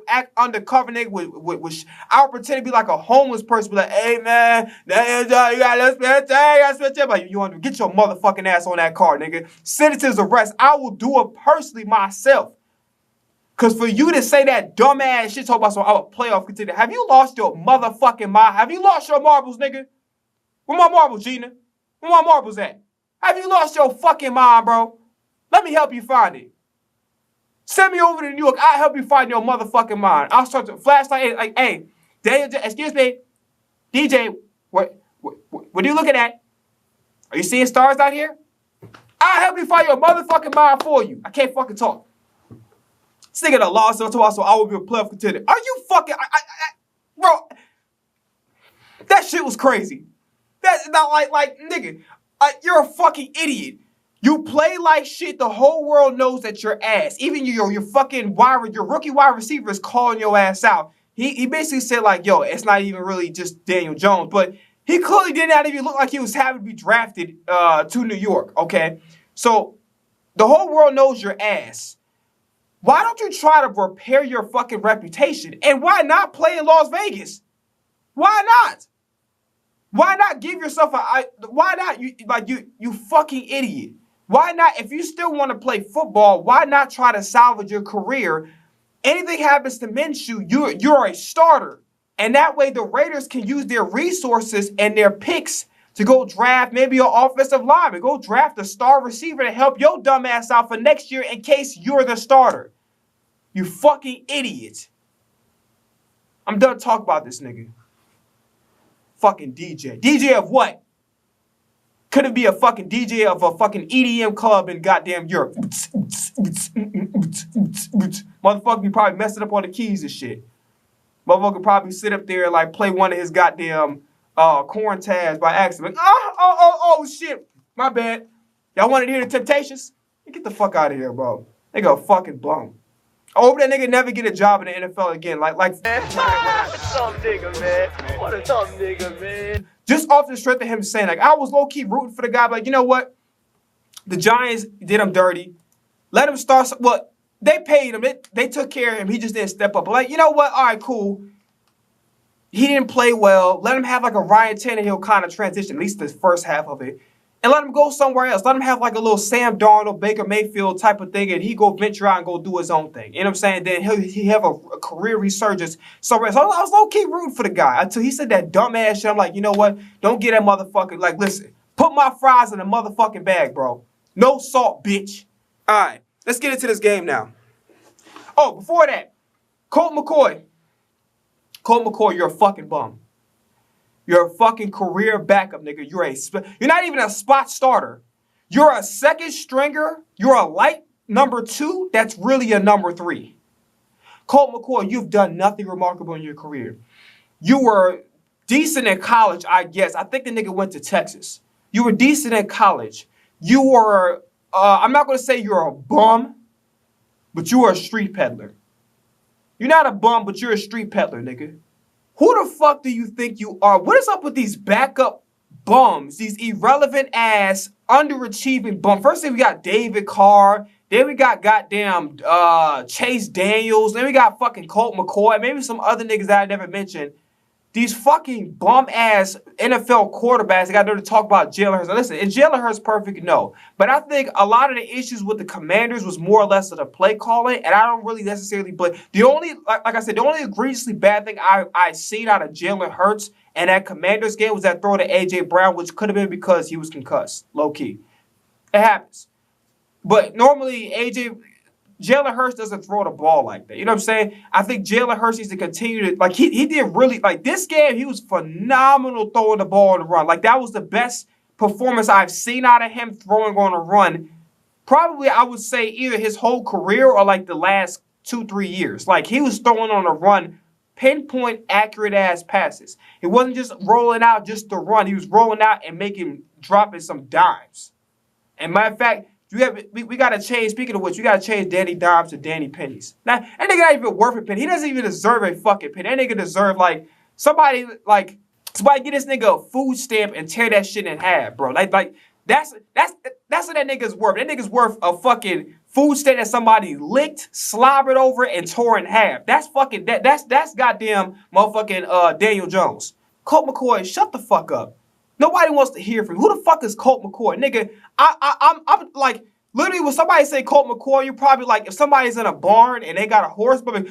act undercover, nigga, I'll pretend to be like a homeless person, be like, hey, man, you gotta spend time. Like, you want to get your motherfucking ass on that car, nigga. Citizen's arrest. I will do it personally myself. Because for you to say that dumbass shit, talk about some playoff contender, have you lost your motherfucking mind? Have you lost your marbles, nigga? Where my marbles, Gina? Where my marbles at? Have you lost your fucking mind, bro? Let me help you find it. Send me over to New York. I'll help you find your motherfucking mind. I'll start to flashlight. Like, hey, Daniel, excuse me, DJ, what are you looking at? Are you seeing stars out here? I'll help you find your motherfucking mind for you. I can't fucking talk. This nigga done lost so I will be a playoff contender. Are you fucking... bro, that shit was crazy. That's not like nigga, you're a fucking idiot. You play like shit. The whole world knows that you're ass. Even your fucking your rookie wide receiver is calling your ass out. He basically said like, yo, it's not even really just Daniel Jones, but he clearly did not even look like he was happy to be drafted to New York. Okay, so the whole world knows your ass. Why don't you try to repair your fucking reputation? And why not play in Las Vegas? Why not? Why not give yourself why not? You fucking idiot. Why not? If you still want to play football, why not try to salvage your career? Anything happens to Minshew, you're a starter. And that way the Raiders can use their resources and their picks to go draft maybe an offensive lineman. Go draft a star receiver to help your dumb ass out for next year in case you're the starter. You fucking idiot. I'm done talking about this nigga. Fucking DJ. DJ of what? Could it be a fucking DJ of a fucking EDM club in goddamn Europe? Motherfucker be probably messing up on the keys and shit. Motherfucker probably sit up there and like play one of his goddamn corn tabs by accident. Oh, shit. My bad. Y'all wanted to hear the Temptations? Get the fuck out of here, bro. Nigga a fucking bum. I hope that nigga never get a job in the NFL again. Like some nigga, man. What a tough nigga, man. Just off the strength of him saying, like, I was low-key rooting for the guy, but like, you know what? The Giants did him dirty. Let him start. Well, they paid him. They took care of him. He just didn't step up. But like, you know what? All right, cool. He didn't play well. Let him have like a Ryan Tannehill kind of transition, at least the first half of it. And let him go somewhere else. Let him have like a little Sam Darnold, Baker Mayfield type of thing, and he go venture out and go do his own thing. You know what I'm saying? Then he'll have a career resurgence somewhere else. So I was low-key rooting for the guy until he said that dumb ass shit. I'm like, you know what? Don't get that motherfucker. Like, listen, put my fries in a motherfucking bag, bro. No salt, bitch. All right, let's get into this game now. Oh, before that, Colt McCoy. Colt McCoy, you're a fucking bum. You're a fucking career backup, nigga. You're not even a spot starter. You're a second stringer. You're a light number 2. That's really a number 3. Colt McCoy, you've done nothing remarkable in your career. You were decent in college, I guess. I think the nigga went to Texas. You were decent in college. You were, I'm not going to say you're a bum, but you were a street peddler. You're not a bum, but you're a street peddler, nigga. Who the fuck do you think you are? What is up with these backup bums? These irrelevant ass, underachieving bums. First thing we got David Carr. Then we got goddamn Chase Daniels. Then we got fucking Colt McCoy. Maybe some other niggas that I never mentioned. These fucking bum-ass NFL quarterbacks, they got there to talk about Jalen Hurts. Listen, is Jalen Hurts perfect? No. But I think a lot of the issues with the Commanders was more or less of the play calling, and I don't really necessarily, but the only, like I said, the only egregiously bad thing I seen out of Jalen Hurts and that Commanders game was that throw to A.J. Brown, which could have been because he was concussed, low-key. It happens. But normally, Jalen Hurts doesn't throw the ball like that. You know what I'm saying? I think Jalen Hurts needs to continue to, like, he did really, like, this game, he was phenomenal throwing the ball on the run. Like, that was the best performance I've seen out of him throwing on a run. Probably, I would say, either his whole career or, like, the last 2-3 years. Like, he was throwing on a run, pinpoint, accurate-ass passes. It wasn't just rolling out just to run. He was rolling out and dropping some dimes. And matter of fact, we got to change, speaking of which, we got to change Danny Dimes to Danny Pennies. Now, that nigga not even worth a penny. He doesn't even deserve a fucking penny. That nigga deserve, like, somebody get this nigga a food stamp and tear that shit in half, bro. Like that's what that nigga's worth. That nigga's worth a fucking food stamp that somebody licked, slobbered over, and tore in half. That's fucking, that's goddamn motherfucking Daniel Jones. Colt McCoy, shut the fuck up. Nobody wants to hear from you. Who the fuck is Colt McCoy? Nigga, I'm like, literally when somebody say Colt McCoy, you're probably like, if somebody's in a barn and they got a horse, but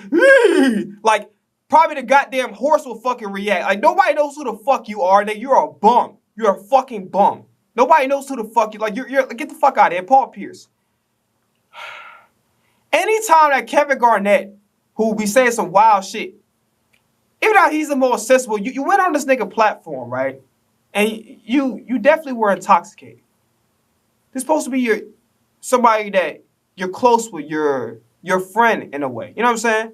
like, probably the goddamn horse will fucking react. Like, nobody knows who the fuck you are, nigga. You're a bum. You're a fucking bum. Nobody knows who the fuck you, like, you're get the fuck out of here. Paul Pierce. Anytime that Kevin Garnett, who be saying some wild shit, even though he's the most sensible, you went on this nigga platform, right? And you definitely were intoxicated. This supposed to be somebody that you're close with, your friend in a way. You know what I'm saying?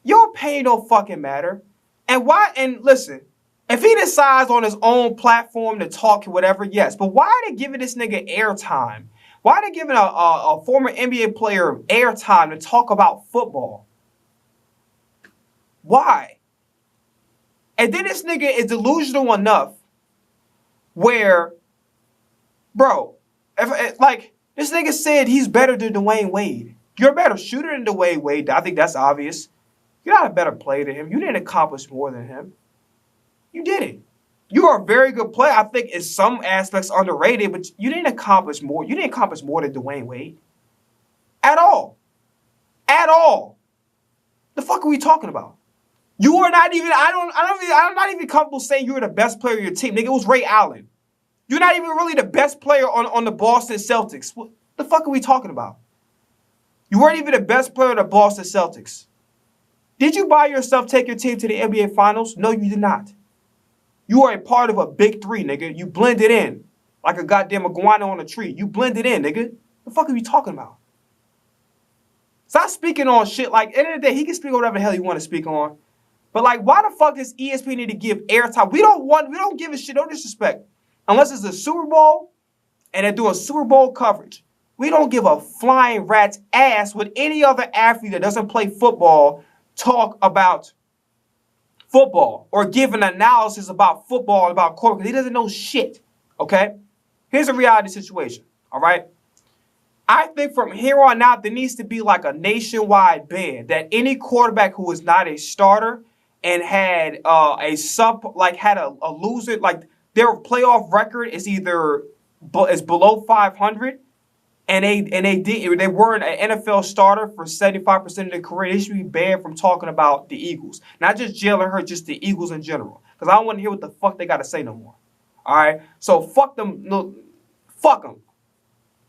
Your pain don't fucking matter. And why? And listen, If he decides on his own platform to talk or whatever, yes. But why are they giving this nigga airtime? Why are they giving a former NBA player airtime to talk about football? Why? And then this nigga is delusional enough where, bro, like this nigga said he's better than Dwayne Wade. You're a better shooter than Dwayne Wade. I think that's obvious. You're not a better player than him. You didn't accomplish more than him. You didn't. You are a very good player. I think in some aspects underrated, but you didn't accomplish more. You didn't accomplish more than Dwayne Wade. At all. At all. The fuck are we talking about? You are not even, I'm not even comfortable saying you were the best player of your team. Nigga, it was Ray Allen. You're not even really the best player on the Boston Celtics. What the fuck are we talking about? You weren't even the best player of the Boston Celtics. Did you by yourself take your team to the NBA Finals? No, you did not. You are a part of a big three, nigga. You blended in like a goddamn iguana on a tree. You blended in, nigga. The fuck are you talking about? Stop speaking on shit. Like, at the end of the day, he can speak on whatever the hell he want to speak on. But, like, why the fuck does ESPN need to give airtime? We don't give a shit, no disrespect. Unless it's the Super Bowl and they're doing Super Bowl coverage. We don't give a flying rat's ass with any other athlete that doesn't play football talk about football or give an analysis about football, about court, because he doesn't know shit, okay? Here's a reality situation, all right? I think from here on out, there needs to be like a nationwide ban that any quarterback who is not a starter and had had a loser, like their playoff record is either is below 500 and they weren't an NFL starter for 75% of their career, they should be banned from talking about the Eagles. Not just Jalen Hurts, just the Eagles in general. Because I don't want to hear what the fuck they got to say no more. All right? So fuck them. No, fuck them.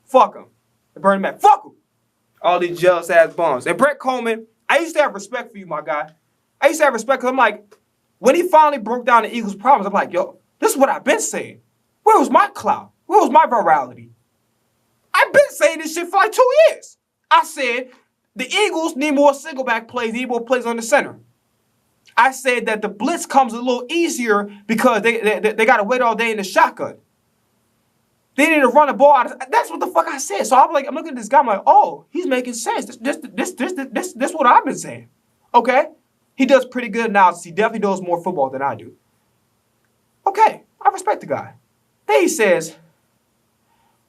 Fuck them. Bernie Mac. Fuck them. All these jealous ass bums. And Brett Coleman, I used to have respect for you, my guy. I used to have respect because I'm like, when he finally broke down the Eagles' problems, I'm like, yo, this is what I've been saying. Where was my clout? Where was my virality? I've been saying this shit for like 2 years. I said the Eagles need more single back plays, need more plays on the center. I said that the blitz comes a little easier because they got to wait all day in the shotgun. They need to run the ball out. That's what the fuck I said. So I'm looking at this guy, I'm like, oh, he's making sense. This what I've been saying. Okay? He does pretty good analysis. He definitely knows more football than I do. Okay, I respect the guy. Then he says,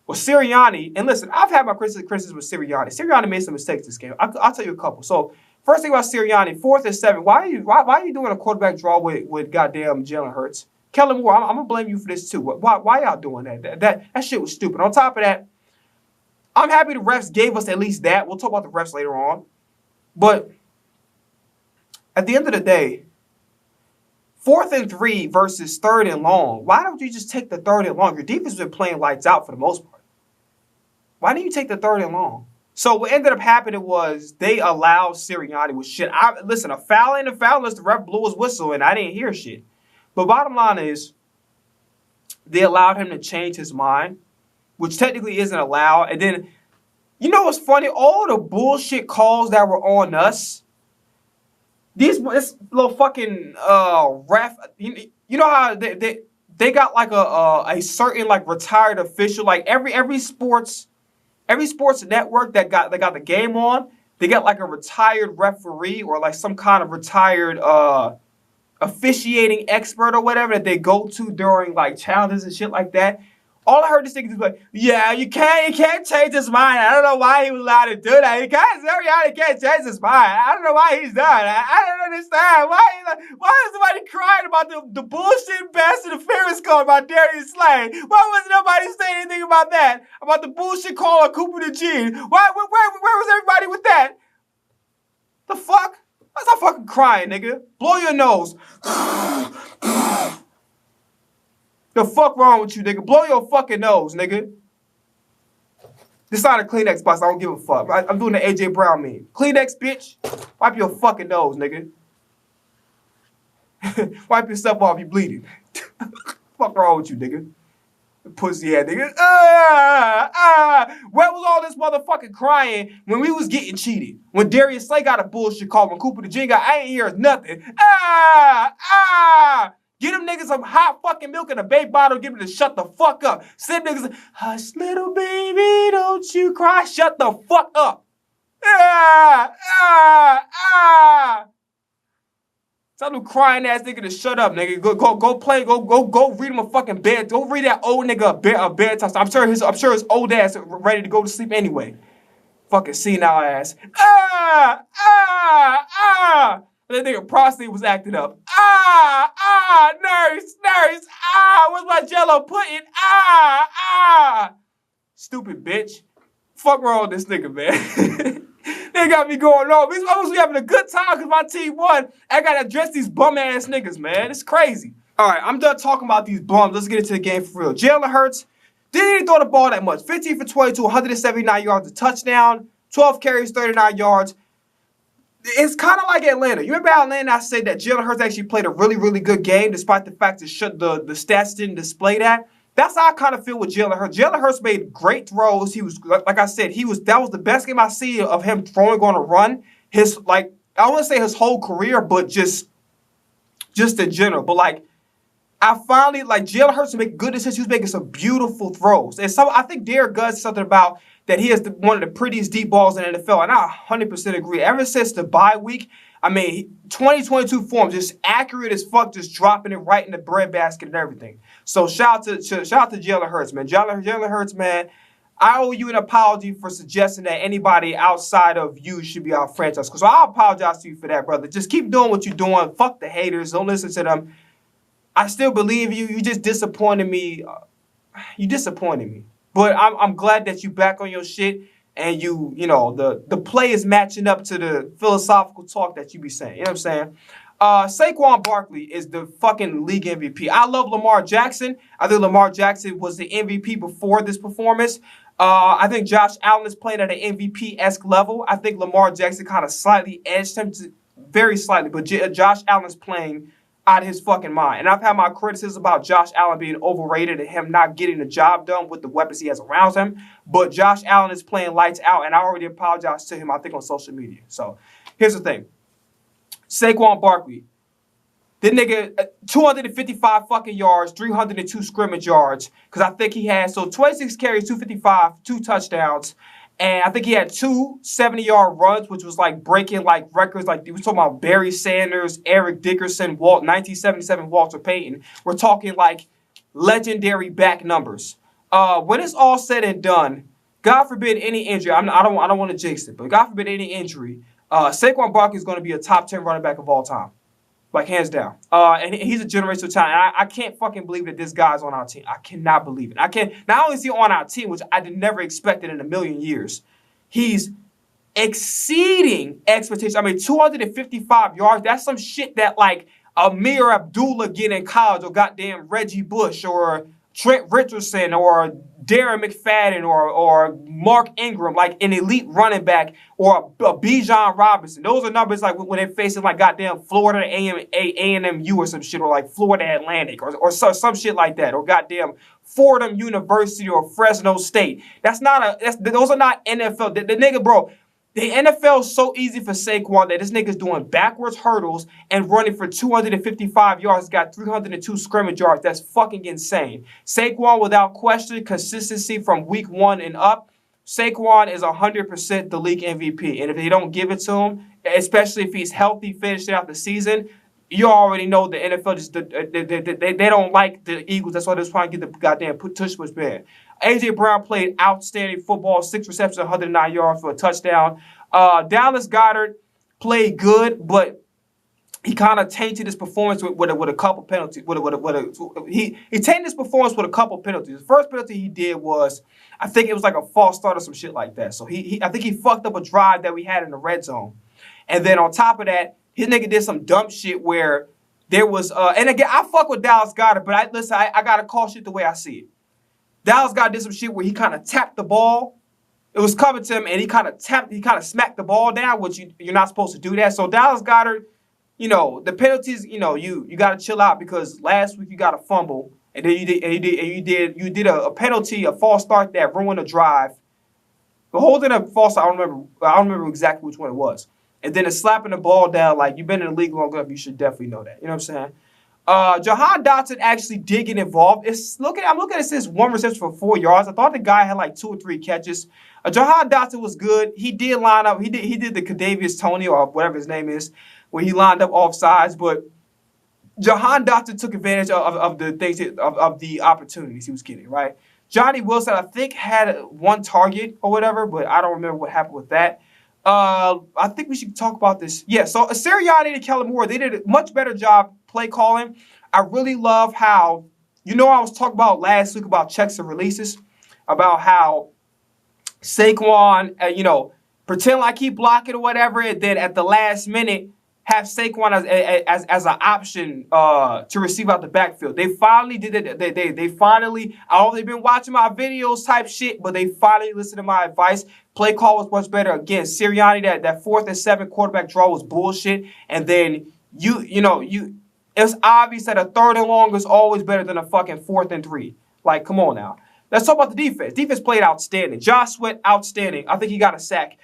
well, Sirianni, and listen, I've had my criticism with Sirianni. Sirianni made some mistakes this game. I'll tell you a couple. So, first thing about Sirianni, 4th and 7. Why are you doing a quarterback draw with goddamn Jalen Hurts? Kellen Moore, I'm gonna blame you for this too. Why y'all doing that? That shit was stupid. On top of that, I'm happy the refs gave us at least that. We'll talk about the refs later on. But at the end of the day, 4th and 3 versus 3rd and long. Why don't you just take the 3rd and long? Your defense has been playing lights out for the most part. Why didn't you take the 3rd and long? So what ended up happening was they allowed Sirianni with shit. Listen, a foul ain't a foul unless the ref blew his whistle and I didn't hear shit. But bottom line is, they allowed him to change his mind, which technically isn't allowed. And then, you know what's funny? All the bullshit calls that were on us, this little fucking ref, you know how they got like a certain like retired official, like every sports network that got the game on, they got like a retired referee or like some kind of retired officiating expert or whatever that they go to during like challenges and shit like that. All I heard this nigga do was like, yeah, you can't change his mind. I don't know why he was allowed to do that. He can't change his mind. I don't know why he's done. I don't understand. Why is somebody crying about the bullshit pass interference call about Darius Slay? Why wasn't nobody saying anything about that? About the bullshit call on Cooper DeJean? Where was everybody with that? The fuck? Why is I fucking crying, nigga? Blow your nose. The fuck wrong with you, nigga? Blow your fucking nose, nigga. This not a Kleenex box. I don't give a fuck. I'm doing the AJ Brown meme. Kleenex, bitch. Wipe your fucking nose, nigga. Wipe yourself off. You bleeding. Fuck wrong with you, nigga? Pussy ass nigga. Where was all this motherfucking crying when we was getting cheated? When Darius Slay got a bullshit call, when Cooper DeJean got, I ain't hear nothing. Get them niggas some hot fucking milk in a baby bottle. Get them to shut the fuck up. Send niggas, hush, little baby, don't you cry. Shut the fuck up. Tell them crying ass nigga to shut up, nigga. Go play. Go read him a fucking bed. Go read that old nigga a bedtime. I'm sure his old ass ready to go to sleep anyway. Fucking senile ass. That nigga prostate was acting up. Nurse. Where's my jello pudding? Stupid bitch. Fuck wrong with this nigga, man. They got me going on. We supposed to be having a good time because my team won. I gotta address these bum ass niggas, man. It's crazy. All right, I'm done talking about these bums. Let's get into the game for real. Jalen Hurts didn't even throw the ball that much. 15 for 22, 179 yards, a touchdown, 12 carries, 39 yards. It's kind of like Atlanta. You remember how Atlanta I said that Jalen Hurts actually played a really, really good game despite the fact that the stats didn't display that? That's how I kind of feel with Jalen Hurts. Jalen Hurts made great throws. He was, like I said, that was the best game I see of him throwing on a run. I wouldn't say his whole career, but just in general. But I finally, Jalen Hurts to make good decisions. He was making some beautiful throws. And I think Derek Gunn said something about that he has one of the prettiest deep balls in the NFL. And I 100% agree. Ever since the bye week, 2022 form, just accurate as fuck, just dropping it right in the breadbasket and everything. So shout out to Jalen Hurts, man. Jalen Hurts, man. I owe you an apology for suggesting that anybody outside of you should be our franchise. So I apologize to you for that, brother. Just keep doing what you're doing. Fuck the haters. Don't listen to them. I still believe you. You just disappointed me. You disappointed me. But I'm glad that you back on your shit. And the play is matching up to the philosophical talk that you be saying. You know what I'm saying? Saquon Barkley is the fucking league MVP. I love Lamar Jackson. I think Lamar Jackson was the MVP before this performance. I think Josh Allen is playing at an MVP-esque level. I think Lamar Jackson kind of slightly edged him, very slightly. But Josh Allen's playing out of his fucking mind. And I've had my criticism about Josh Allen being overrated and him not getting the job done with the weapons he has around him. But Josh Allen is playing lights out, and I already apologized to him, I think, on social media. So here's the thing. Saquon Barkley. The nigga, 255 fucking yards, 302 scrimmage yards. Because I think he had, 26 carries, 255, 2 touchdowns. And I think he had 2 70-yard runs, which was breaking records. We were talking about Barry Sanders, Eric Dickerson, 1977 Walter Payton. We're talking legendary back numbers. When it's all said and done, God forbid any injury. I don't want to jinx it, but God forbid any injury. Saquon Barkley is going to be a top 10 running back of all time. Hands down. And he's a generational talent. I can't fucking believe that this guy's on our team. I cannot believe it. I can't. Not only is he on our team, which I did never expected in a million years, he's exceeding expectations. 255 yards. That's some shit that Amir Abdullah get in college, or goddamn Reggie Bush, or Trent Richardson, or Darren McFadden, or Mark Ingram, an elite running back, or a Bijan Robinson. Those are numbers when they're facing goddamn Florida A&MU or some shit, or Florida Atlantic, or some shit like that, or goddamn Fordham University or Fresno State. Those are not NFL. The nigga, bro. The NFL is so easy for Saquon that this nigga's doing backwards hurdles and running for 255 yards. He's got 302 scrimmage yards. That's fucking insane. Saquon, without question, consistency from week 1 and up. Saquon is 100% the league MVP. And if they don't give it to him, especially if he's healthy finishing out the season, you already know the NFL just they don't like the Eagles. That's why they're trying to get the goddamn tush push band. A.J. Brown played outstanding football, 6 receptions, 109 yards for a touchdown. Dallas Goedert played good, but he kind of tainted his performance with a couple penalties. He tainted his performance with a couple penalties. The first penalty he did was, I think it was a false start or some shit like that. So I think he fucked up a drive that we had in the red zone. And then on top of that, his nigga did some dumb shit where there was, and again, I fuck with Dallas Goedert, but I got to call shit the way I see it. Dallas Goedert did some shit where he kind of tapped the ball. It was coming to him, and he kind of smacked the ball down, which you're not supposed to do that. So Dallas Goedert, the penalties, you got to chill out, because last week you got a fumble, and then you did a penalty, a false start that ruined a drive. But holding a false start, I don't remember exactly which one it was. And then it's slapping the ball down. You've been in the league long enough, you should definitely know that. You know what I'm saying? Jahan Dotson actually did get involved. I'm looking at this one reception for 4 yards. I thought the guy had like 2 or 3 catches. Jahan Dotson was good. He did line up. He did the Kadarius Toney or whatever his name is, where he lined up off sides. But Jahan Dotson took advantage of the things of the opportunities he was getting. Right. Johnny Wilson, I think, had 1 target or whatever, but I don't remember what happened with that. I think we should talk about this. Yeah, so Sirianni and Kellen Moore, they did a much better job play calling. I really love how, I was talking about last week about checks and releases, about how Saquon, pretend like he blocking or whatever, and then at the last minute have Saquon as an option to receive out the backfield. They finally did it. They finally, I don't know if they've been watching my videos type shit, but they finally listened to my advice. Play call was much better. Again, Sirianni, that 4th and 7 quarterback draw was bullshit. And then it's obvious that a 3rd and long is always better than a fucking 4th and 3. Like, come on now. Let's talk about the defense. Defense played outstanding. Josh Sweat, outstanding. I think he got a sack.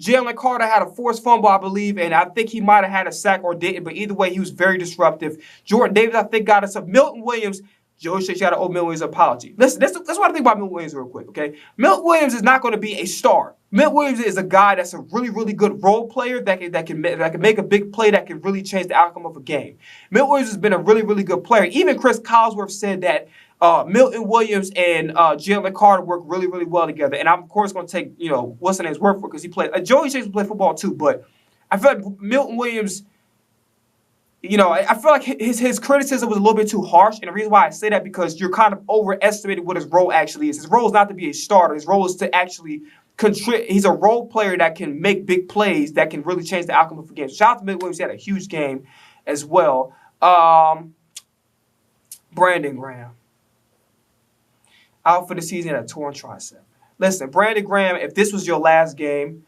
Jalen Carter had a forced fumble, I believe, and I think he might have had a sack or didn't, but either way, he was very disruptive. Jordan Davis, I think, got us up. Milton Williams, Joey Shea got to owe Milton Williams an apology. Listen, that's what I think about Milton Williams real quick, okay? Milton Williams is not going to be a star. Milton Williams is a guy that's a really, really good role player that can make a big play that can really change the outcome of a game. Milton Williams has been a really, really good player. Even Chris Collinsworth said that Milton Williams and Jalen Carter work really, really well together. And I'm, of course, going to take, what's the name's word for it because he played. Joey Chase played football too, but I feel like Milton Williams, I feel like his criticism was a little bit too harsh. And the reason why I say that because you're kind of overestimating what his role actually is. His role is not to be a starter. His role is to actually contribute. He's a role player that can make big plays that can really change the outcome of a game. Shout out to Milton Williams. He had a huge game as well. Brandon Graham. Out for the season at a torn tricep. Listen, Brandon Graham, if this was your last game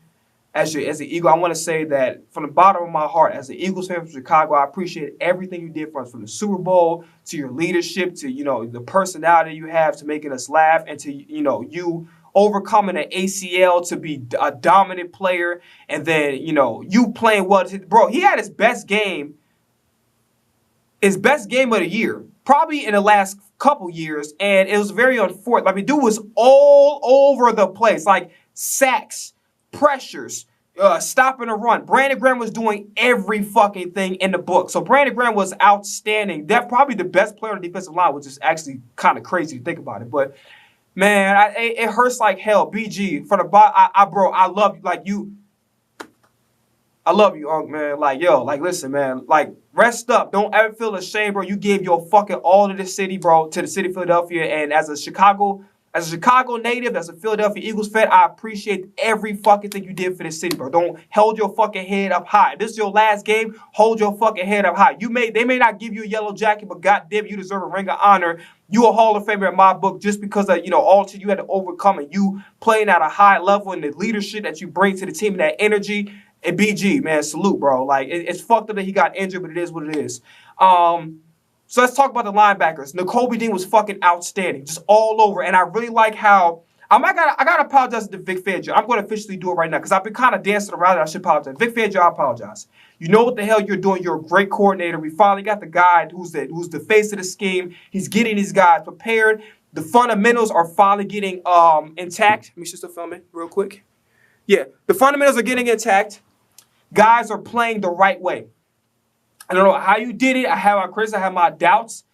as an Eagle, I want to say that from the bottom of my heart, as an Eagles fan from Chicago, I appreciate everything you did for us, from the Super Bowl to your leadership to, the personality you have to making us laugh and to, you overcoming an ACL to be a dominant player and then, you playing well. Bro, he had his best game of the year, probably in the last couple years, and it was very unfortunate. I mean, dude was all over the place, like sacks, pressures, stopping a run. Brandon Graham was doing every fucking thing in the book. So Brandon Graham was outstanding. That's probably the best player on the defensive line, which is actually kind of crazy to think about it. But man, it hurts like hell. BG, for the bro, I love you. Like I love you, Unc, man. Like, listen, man. Like, rest up. Don't ever feel ashamed, bro. You gave your fucking all to the city, bro, to the city of Philadelphia. And as a Chicago native, as a Philadelphia Eagles fan, I appreciate every fucking thing you did for the city, bro. Don't hold your fucking head up high. This is your last game. Hold your fucking head up high. They may not give you a yellow jacket, but goddamn, you deserve a ring of honor. You a Hall of Famer in my book just because of, all that you had to overcome and you playing at a high level and the leadership that you bring to the team and that energy. And BG, man, salute, bro. Like, it's fucked up that he got injured, but it is what it is. So let's talk about the linebackers. Nakobe Dean was fucking outstanding, just all over. And I really like how I gotta apologize to Vic Fangio. I'm going to officially do it right now because I've been kind of dancing around it. I should apologize. Vic Fangio, I apologize. You know what the hell you're doing. You're a great coordinator. We finally got the guy who's the face of the scheme. He's getting these guys prepared. The fundamentals are finally getting intact. Let me just film it real quick. Yeah, the fundamentals are getting intact. Guys are playing the right way. I don't know how you did it. I have my doubts.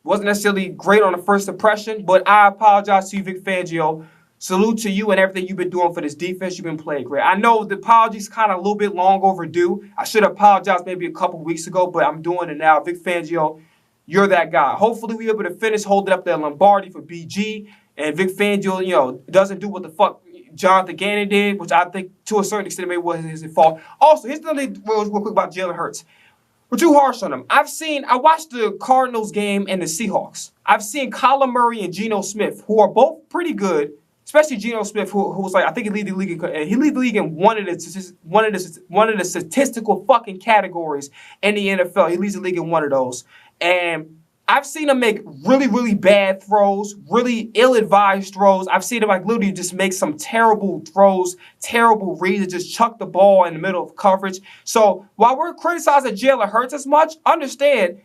Wasn't necessarily great on the first impression, but I apologize to you, Vic Fangio. Salute to you and everything you've been doing for this defense. You've been playing great. I know the apology's kind of a little bit long overdue. I should have apologized maybe a couple weeks ago, but I'm doing it now. Vic Fangio, you're that guy. Hopefully we're able to finish holding up that Lombardi for BG, and Vic Fangio, doesn't do what the fuck Jonathan Gannon did, which I think to a certain extent maybe was his fault. Also, here's another thing real quick about Jalen Hurts. We're too harsh on him. I watched the Cardinals game and the Seahawks. I've seen Kyler Murray and Geno Smith, who are both pretty good, especially Geno Smith, who was like, I think he lead the league in one of the statistical fucking categories in the NFL. He leads the league in one of those. And I've seen him make really, really bad throws, really ill-advised throws. I've seen him literally just make some terrible throws, terrible reads, and just chuck the ball in the middle of coverage. So while we're criticizing Jalen Hurts as much, understand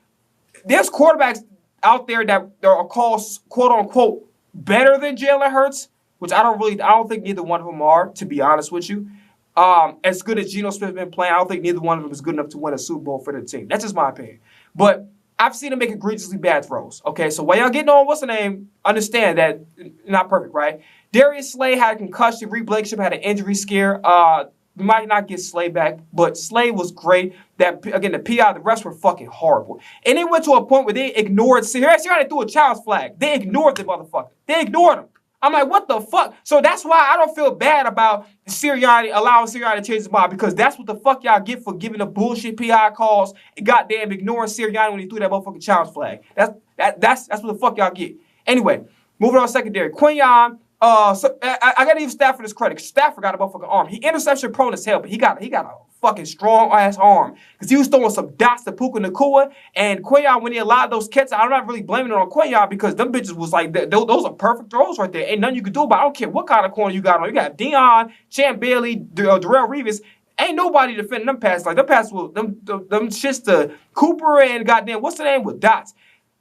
there's quarterbacks out there that are called quote unquote better than Jalen Hurts, which I don't think neither one of them are, to be honest with you. As good as Geno Smith has been playing, I don't think neither one of them is good enough to win a Super Bowl for the team. That's just my opinion. But I've seen him make egregiously bad throws. Okay, so while y'all getting on what's the name, understand that not perfect, right? Darius Slay had a concussion. Reed Blankenship had an injury scare. We might not get Slay back, but Slay was great. That again, the PI, the refs were fucking horrible. And it went to a point where they ignored Sirianni threw a child's flag. They ignored the motherfucker. They ignored him. I'm like, what the fuck? So that's why I don't feel bad about allowing Sirianni to change his mind, because that's what the fuck y'all get for giving the bullshit PI calls and goddamn ignoring Sirianni when he threw that motherfucking child's flag. That's what the fuck y'all get. Anyway, moving on secondary. Quinyon. So I gotta give Stafford his credit. Stafford got a motherfucking arm. He interception prone as hell, but he got a fucking strong ass arm, because he was throwing some dots to Puka Nacua and Quinyon when he allowed those catches. I'm not really blaming it on Quinyon, because them bitches was like those are perfect throws right there. Ain't nothing you can do about it. I don't care what kind of corner you got on. You got Deion, Champ Bailey, Darrell Reeves. Ain't nobody defending them passes. Like them passes, them shits to Cooper and goddamn what's the name with dots.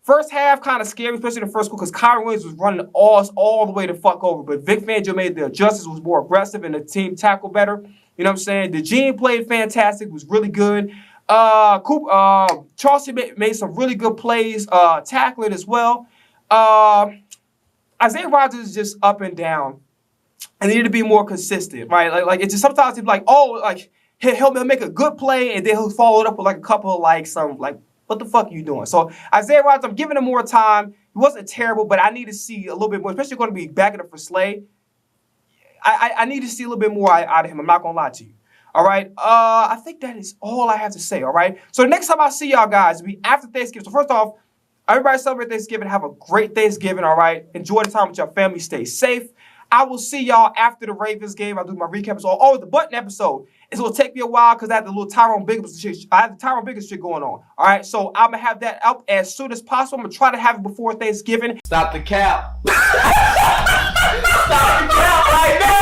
First half kind of scary, especially in the first quarter, because Kyron Williams was running all the way the fuck over. But Vic Fangio made the adjustments, was more aggressive, and the team tackled better. You know what I'm saying? The Gene played fantastic, was really good. Chauncey made some really good plays, tackling as well. Isaiah Rodgers is just up and down, and he need to be more consistent, right? Like it's just sometimes he'll be like, oh, like he'll make a good play, and then he'll follow it up with like a couple of what the fuck are you doing? So Isaiah Rodgers, I'm giving him more time. He wasn't terrible, but I need to see a little bit more, especially going to be backing up for Slay. I need to see a little bit more out of him. I'm not going to lie to you. All right? I think that is all I have to say, all right? So the next time I see y'all guys will be after Thanksgiving. So first off, everybody celebrate Thanksgiving. Have a great Thanksgiving, all right? Enjoy the time with your family. Stay safe. I will see y'all after the Ravens game. I'll do my recap. So, the button episode. It's going to take me a while because I have the little Tyrone Biggins shit going on. All right, so I'm going to have that up as soon as possible. I'm going to try to have it before Thanksgiving. Stop the cap. Stop the cap right now.